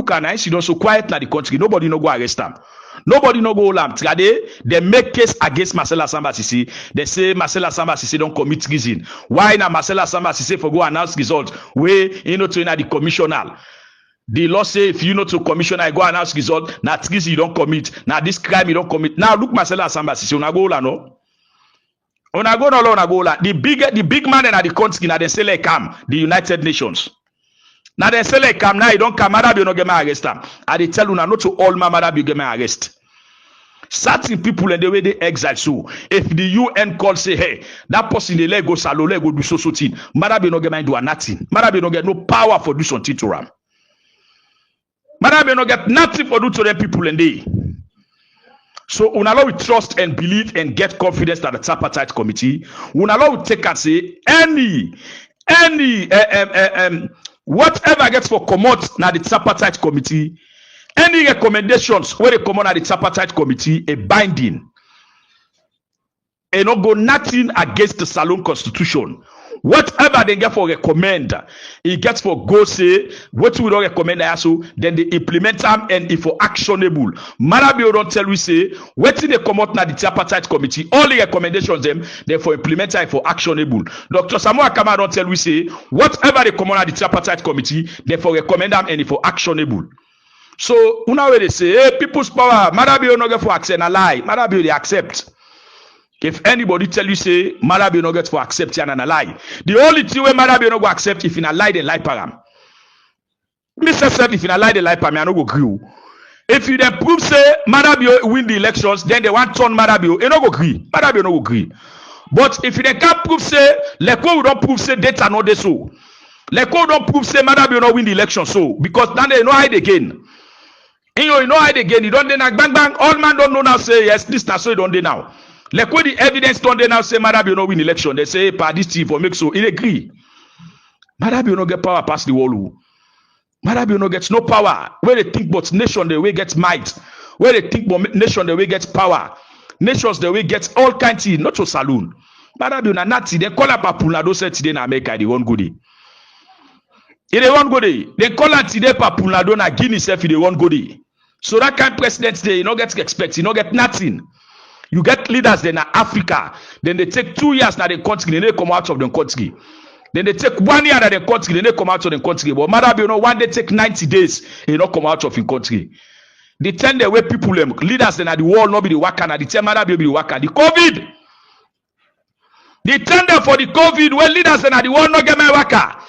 look at nice, you know, so quiet na the country. Nobody no go arrest him. Nobody no go hold him. They make case against Marcel Samba Sisi. They say Marcel Samba Sisi don't commit treason. Why na Marcel Samba Sisi for go announce result? Where you know to the commissioner. The law say if you know to commissioner, I go announce result. Now treason you don't commit. Now this crime you don't commit. Now look Marcel Samba Sisi. Una go la no. Una go no una go la. The big man in the country now they say like come the United Nations. Now they say like come now you don't come. Madabi no get my arrest. I they tell you now not to all my Madabi get my arrest. Certain people and the way they exile so. If the UN call say hey that person they let go salo let go do so thing. Madabi no get mind do nothing. Madabi no get no power for do something to ram. Madabi no get nothing for do to them people and they. So we allow we trust and believe and get confidence that the tripartite committee. We allow we take and say any whatever gets for commot now the tripartite committee. Any recommendations where they come on at the tripartite committee a binding. And not go nothing against the Salon Constitution. Whatever they get for recommend, it gets for go say what we don't recommend also, then they implement them and if for actionable. Marabio don't tell we say what they come out now the tripartite committee, all the recommendations them, they for implement them for actionable. Dr. Samuel Kama don't tell we say whatever they come on at the tripartite committee, they for recommend them and if for actionable. So una way they say, hey, people's power, Marabio no get for accept a lie. Marabio they accept. If anybody tell you say Marabio no get for accept and a lie, the only thing where Marabio no go accept if in a lie they lie param. Mr. Said if in a lie they lie param, I no go agree. If you then prove say Marabio win the elections, then they want turn Marabio, they no go agree. Marabio no go agree. But if you then can't prove say Leko don't prove say data no they so. Leko don't prove say Marabio no win the election so because now they no hide again. You know hide again. You don't dey now bang bang. All man don't know now say yes this na so you don't dey now. Like when the evidence don't dey now say Marabio no win election. They say pa this team for make so he agree. Marabio no get power past the wall. Marabio no gets no power. Where they think but nation the way gets might. Where they think but nation the way gets power. Nations the way gets all kinds of not to saloon. Marabio na nati they call up a pulado set today na America the one goodie. If they want goodie, they call it today pa pulado na Guinea self if they want goodie. So that kind of president there, you don't get to expect, you don't get nothing. You get leaders then in Africa, then they take 2 years now the country, then they come out of the country. Then they take 1 year now the country, then they come out of the country. But Madam, you know, one day take 90 days, you don't come out of the country. They tell the way people, leaders then at the world, not be the worker, and they tell Madam, be the worker. The COVID. The tender for the COVID, where leaders then at the world not get my worker.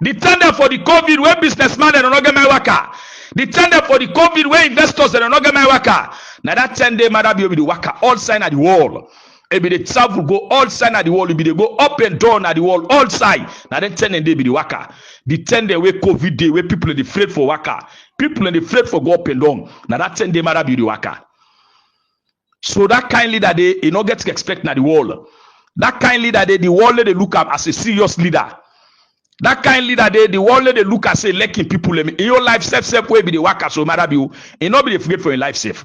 The tender for the COVID, where businessmen and not get my worker. The tender for the COVID where investors that are not getting my worker. Now that 10 day matter be the worker all sign at the wall. It be the travel go all sign at the wall. It be they go up and down at the wall all side. Now that 10 day be the worker. The 10 day where COVID day where people in the afraid for worker. People in the afraid for go up and down. Now that 10 day matter be the worker. So that kind leader they you not get to expect at the wall. That kind leader they the wall they look up as a serious leader. That kind leader the world they look at say lacking people in your life self way be the worker so matter be you not be afraid for your life safe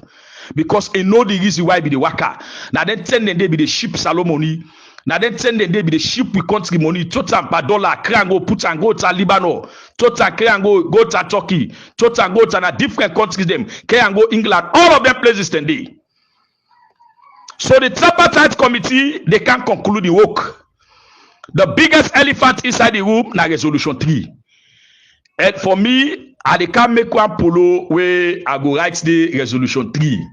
because you know the reason why be the worker. Now then 10 they be the ship Salomoni. Now then 10 they be the ship with country money total per dollar can go put and go to Lebanon total can go to Turkey total go to different countries them can go England all of them places then they. So the tripartite committee they can conclude the work. The biggest elephant inside the room na resolution 3. And for me, I can't make one polo where I go write the resolution 3.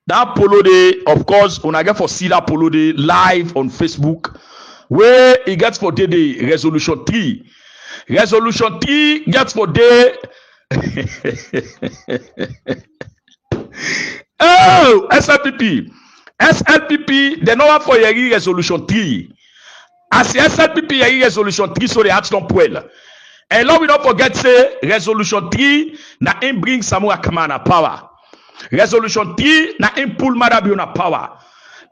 That polo day, of course, when I get for see that polo day live on Facebook, where it gets for the resolution 3. Resolution 3 gets for day. Oh, SLPP. SLPP, they know for your resolution 3. As the SLPP resolution 3 so they act on poil. And now we don't forget say resolution 3 na in bring Samuel Kamana power. Resolution 3 na in pull Marabio na power.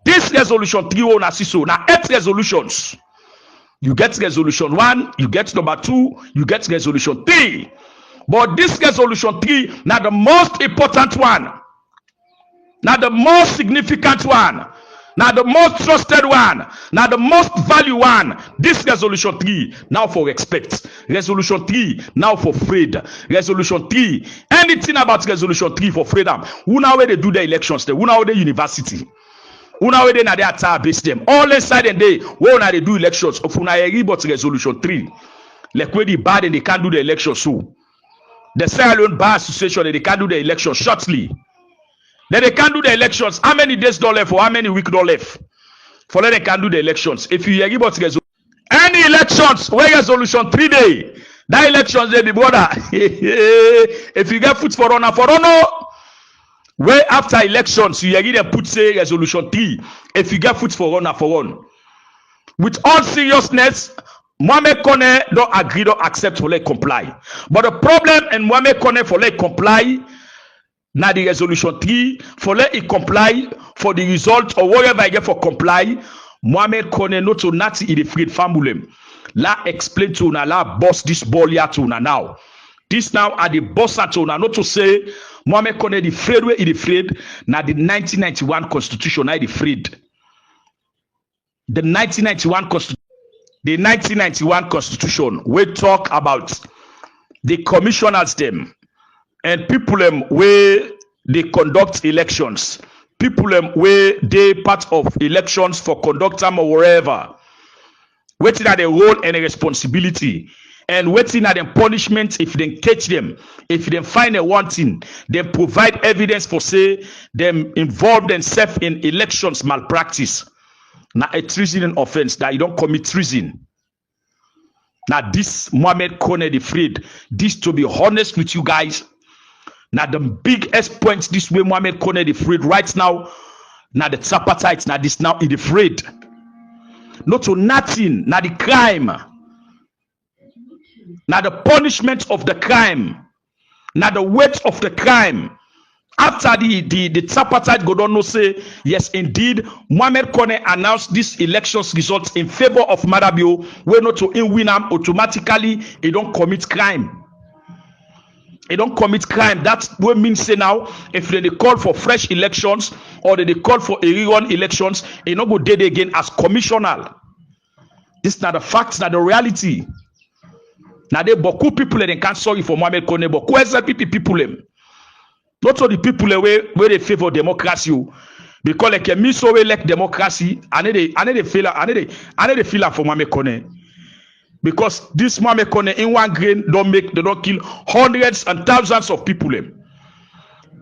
This resolution 3 on asiso na 8 resolutions. You get resolution 1, you get number 2, you get resolution 3. But this resolution 3 na the most important one. Now the most significant one. Now the most trusted one, now the most value one. This resolution 3 now for respect. Resolution 3 now for freedom. Resolution 3, anything about resolution 3 for freedom. Who now where they do the elections there? Who now where the university? Who now where they na they attack base them? All inside and day where now they do elections. Of una but resolution 3. Like where the bad and they can't do the election so. The Sierra Leone Bar Association they can't do the election shortly. Then they can't do the elections. How many days don't left or how many weeks don't left? For then they can do the elections. If you hear about any elections where resolution 3 day, that elections they be brother. If you get foot for honor, where after elections you hear them put say resolution 3. If you get foot for honor for one. With all seriousness, Mohamed Kone don't agree, don't accept for let comply. But the problem in Mohamed Kone for let comply. Now the resolution 3 for let it comply for the result or whatever I get for comply. Mohamed Kone not to nati in the freed family. La explain to una la boss this ball here to una now. This now are the boss at una not to say Mohamed Kone the freed way in the freed. Now the 1991 constitution I the freed. The 1991 constitution we talk about the commissioners them. And people where they conduct elections, people where they part of elections for conduct them or wherever, waiting at the role and the responsibility, and waiting at the punishment if they catch them, if they find a wanting, they provide evidence for say them involved themselves in elections malpractice. Now a treason offense that you don't commit treason. Now this Mohamed Kone the freed, this to be honest with you guys. Now the biggest point this way Mohamed Kone the freed right now. Now the tripartite now this now is the freed. Not to nothing. Now the crime. Now the punishment of the crime. Now the weight of the crime. After the tripartite go down no say yes indeed Mohamed Kone announced this elections results in favor of Marabio where not to win am automatically he don't commit crime. They don't commit crime. That's what means say now. If they call for fresh elections or they call for a rerun elections, they not go dead again as commissioner. This is not the facts, not the reality. Now they beaucoup people they can't sorry for Mohamed Kone, but QSLP people them. Not all the people where they favor democracy, because like a miss away like democracy, and they feel for Mohamed Kone. Because this Mohamed Kone in one grain they don't kill hundreds and thousands of people.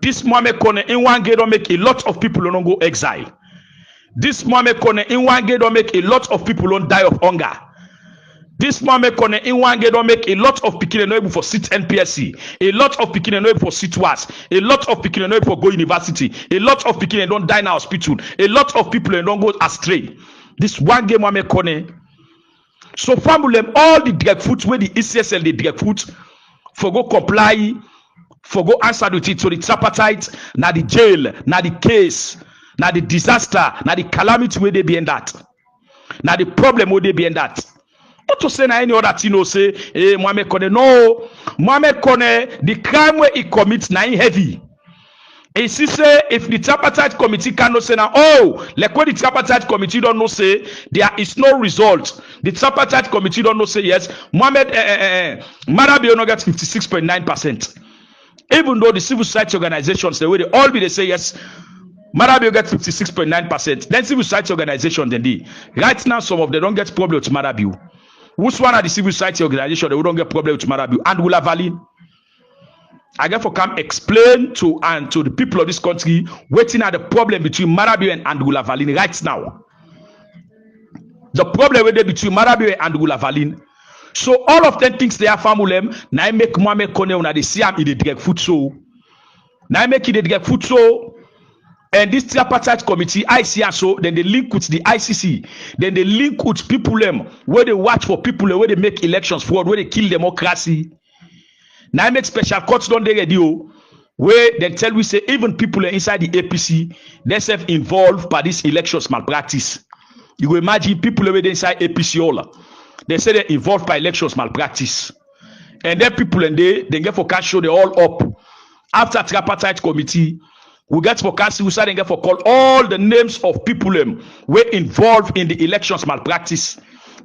This Mohamed Kone in one grain don't make a lot of people don't go exile. This Mohamed Kone in one grain don't make a lot of people don't die of hunger. This Mohamed Kone in one grain don't make a lot of people not able for sit NPSC. A lot of people not able for sit WAS. A lot of people not able for go university. A lot of people don't die in hospital. A lot of people don't go astray. This one game Mohamed Kone. So family all the direct foot where the ECSL the direct foot for go comply, for go answer to it. So the tripartite, now the jail, now the case, now the disaster, now the calamity where they be in that. Now the problem where they be in that. Not to say now any other thing say, hey Mohamed Kone. No, Mohamed Kone, the crime where he commits now heavy. And she say if the tripartite committee cannot say now, oh, like when the tripartite committee don't know say there is no result. The tripartite committee don't know say yes. Mohamed Marabio no get 56.9%. Even though the civil society organizations the way they all be they say yes, Marabio get 56.9%. Then civil society organizations then they right now some of them don't get problem with Marabio. Which one are the civil society organization they don't get problem with Marabio and Wula Valin? I therefore come explain to the people of this country waiting at the problem between Marabio and Andula Valin right now. The problem with between Marabio and Andula Valin. So all of them things they are family. Now I make Mohamed Kone when they see him in the direct foot so. Now I make it the direct foot so. And this tripartite committee, ICR, so then they link with the ICC. Then they link with people where they watch for people where they make elections forward, where they kill democracy. Now I make special courts on the radio where they tell we say even people inside the APC themselves involved by this elections malpractice. You go imagine people where they inside APC all they say they're involved by elections malpractice, and then people and they get for cash show they all up after tripartite committee We get for council, we start and get for call all the names of people were involved in the elections malpractice.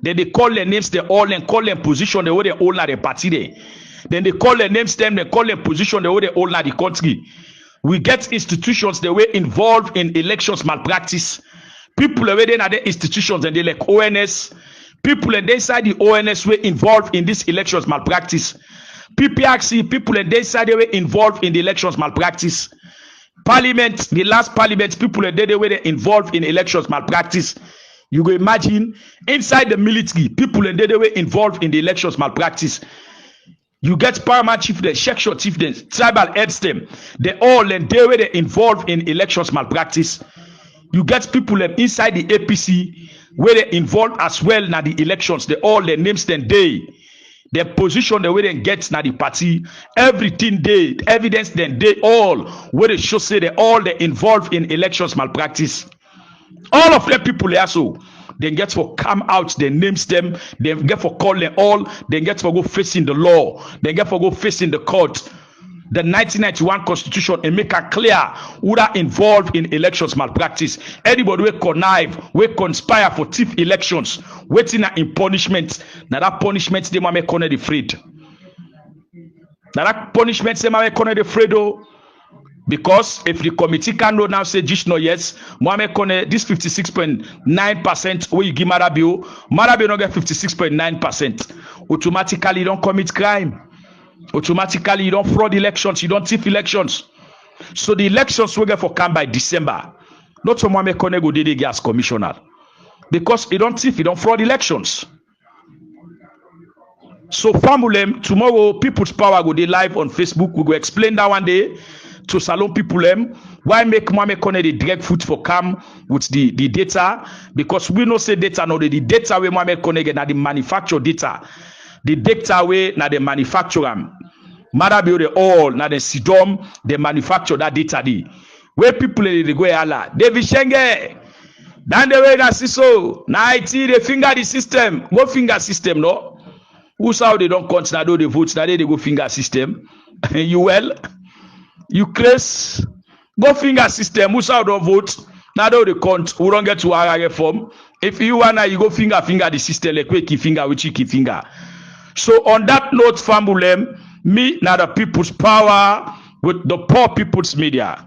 Then they call their names, they all and call them position, they were they all na the party there. Then they call their names, them, they call them position, they were they all na the country. We get institutions that were involved in elections malpractice. People were in other institutions and they like ONS. People and inside the ONS were involved in this elections malpractice. PPRC, people and inside they were involved in the elections malpractice. Parliament, the last parliament, people and they were involved in elections malpractice. You go imagine inside the military, people and they were involved in the elections malpractice. You get paramount chieftains, section chieftains, tribal heads them. They all and they were involved in elections malpractice. You get people inside the APC where they involved as well in the elections. They all their names then they. Their position the way they get na the party, everything they, evidence then they all where they show say they all they involved in elections malpractice. All of them people there so they get for come out, they names them, they get for call them all, they get for go facing the law, they get for go facing the court. The 1991 constitution and make it clear who are involved in elections malpractice. Anybody will connive, will conspire for thief elections, waiting in punishment. Now that punishment they might make afraid. Now that punishment they might make afraid though. Because if the committee can now say just no yes, Mohamed Kone this 56.9% where you give Marabio don't get 56.9%. Automatically you don't commit crime. Automatically you don't fraud elections, you don't thief elections. So the elections will get for come by December. Not so Mohamed Kone go dey as commissioner. Because he don't thief, he don't fraud elections. So famulem tomorrow People's Power go dey live on Facebook. We go explain that one day to salon people why make Mohamed Kone the direct foot for come with the data, because we know say data no the data where Mohamed Kone get na the manufacture data. The data way na the manufacture am. Marabio they all na the Sidom they manufacture that data di. Where people they go ala. David Shenge. Dan the way na so na IT they finger the system. Go finger system no. Who's how they don't count na do the votes na they go finger system. You well? You craze? Go finger system. Who's how don't vote? Now do the count. We don't get to our reform. If you wanna you go finger the system like key finger with key finger. So on that note, Fambulem, me now the People's Power with the Poor People's Media.